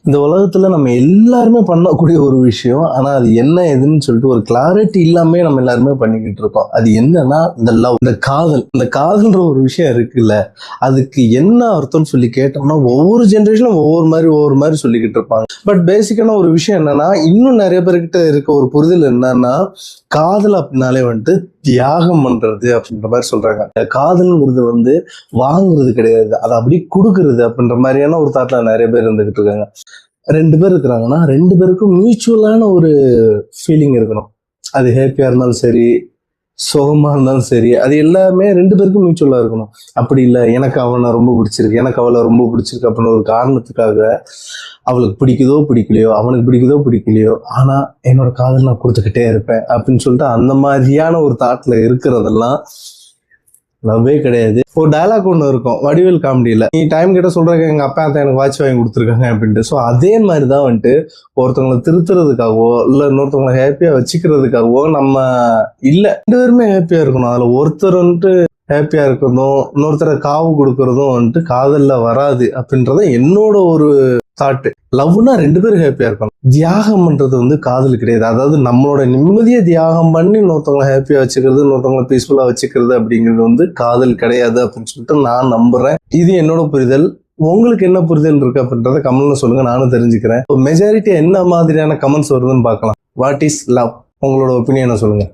இந்த உலகத்துல நம்ம எல்லாருமே பண்ணக்கூடிய ஒரு விஷயம். ஆனா அது என்ன ஏதுன்னு சொல்லிட்டு ஒரு கிளாரிட்டி இல்லாம நம்ம எல்லாருமே பண்ணிக்கிட்டு இருக்கோம். அது என்னன்னா இந்த லவ், இந்த காதல். இந்த காதல்ன்ற ஒரு விஷயம் இருக்குல்ல, அதுக்கு என்ன அர்த்தம்னு சொல்லி கேட்டோம்னா ஒவ்வொரு ஜென்ரேஷனும் ஒவ்வொரு மாதிரி சொல்லிக்கிட்டு இருப்பாங்க. பட் பேசிக்கான ஒரு விஷயம் என்னன்னா, இன்னும் நிறைய பேர்கிட்ட இருக்க ஒரு புரிதல் என்னன்னா, காதல் அப்படின்னாலே வந்துட்டு தியாகம் பண்றது அப்படின்ற மாதிரி சொல்றாங்க. காதல்ங்கிறது வந்து வாங்குறது கிடையாது, அதை அப்படியே கொடுக்கறது அப்படின்ற மாதிரியான ஒரு தாட்ல நிறைய பேர் இருந்துகிட்டு இருக்காங்க. 2 பேர் இருக்கிறாங்கன்னா 2 பேருக்கும் மியூச்சுவலான ஒரு ஃபீலிங் இருக்கணும். அது ஹேப்பியா இருந்தாலும் சரி, சுகமா இருந்தாலும் சரி, அது எல்லாமே 2 பேருக்கும் மியூச்சுவலா இருக்கணும். அப்படி இல்லை, எனக்கு அவனை ரொம்ப பிடிச்சிருக்கு, எனக்கு அவளை ரொம்ப பிடிச்சிருக்கு அப்படின்னு ஒரு காரணத்துக்காக அவளுக்கு பிடிக்குதோ பிடிக்கலையோ, அவனுக்கு பிடிக்குதோ பிடிக்கலையோ, ஆனா என்னோட காதல் நான் கொடுத்துக்கிட்டே இருப்பேன் அப்படின்னு சொல்லிட்டு அந்த மாதிரியான ஒரு தாட்ல இருக்கிறதெல்லாம் லவ்வே கிடையாது. ஒரு டயலாக் ஒன்று இருக்கும் வடிவேல் காமெடியில, நீ டைம் கிட்ட சொல்றாங்க எங்க அப்பா தான் எனக்கு வாட்ச் வாங்கி கொடுத்துருக்காங்க அப்படின்ட்டு. ஸோ அதே மாதிரி தான் வந்துட்டு ஒருத்தவங்களை திருத்துறதுக்காகவோ இல்லை இன்னொருத்தவங்களை ஹாப்பியா வச்சுக்கிறதுக்காகவோ நம்ம இல்லை, 2 பேருமே ஹாப்பியா இருக்கணும். அதுல ஒருத்தர் வந்துட்டு ஹாப்பியா இருக்கிறதும் இன்னொருத்தரை காவு கொடுக்கறதும் வந்துட்டு காதல்ல வராது அப்படின்றத என்னோட ஒரு தாட்டு. லவ்னா 2 பேரும் ஹாப்பியா இருக்கணும். தியாகம் பண்றது வந்து காதல் கிடையாது. அதாவது நம்மளோட நிம்மதியை தியாகம் பண்ணி இன்னொருத்தவங்களை ஹாப்பியா வச்சுக்கிறது, இன்னொருத்தவங்களை பீஸ்ஃபுல்லா வச்சுக்கிறது அப்படிங்கிறது வந்து காதல் கிடையாது அப்படின்னு சொல்லிட்டு நான் நம்புறேன். இது என்னோட புரிதல். உங்களுக்கு என்ன புரிதல் இருக்கு அப்படின்றத கமெண்ட்ல சொல்லுங்க, நானும் தெரிஞ்சுக்கிறேன். மெஜாரிட்டி என்ன மாதிரியான கமெண்ட்ஸ் வருதுன்னு பார்க்கலாம். What is love? உங்களோட ஒப்பீனியனை சொல்லுங்க.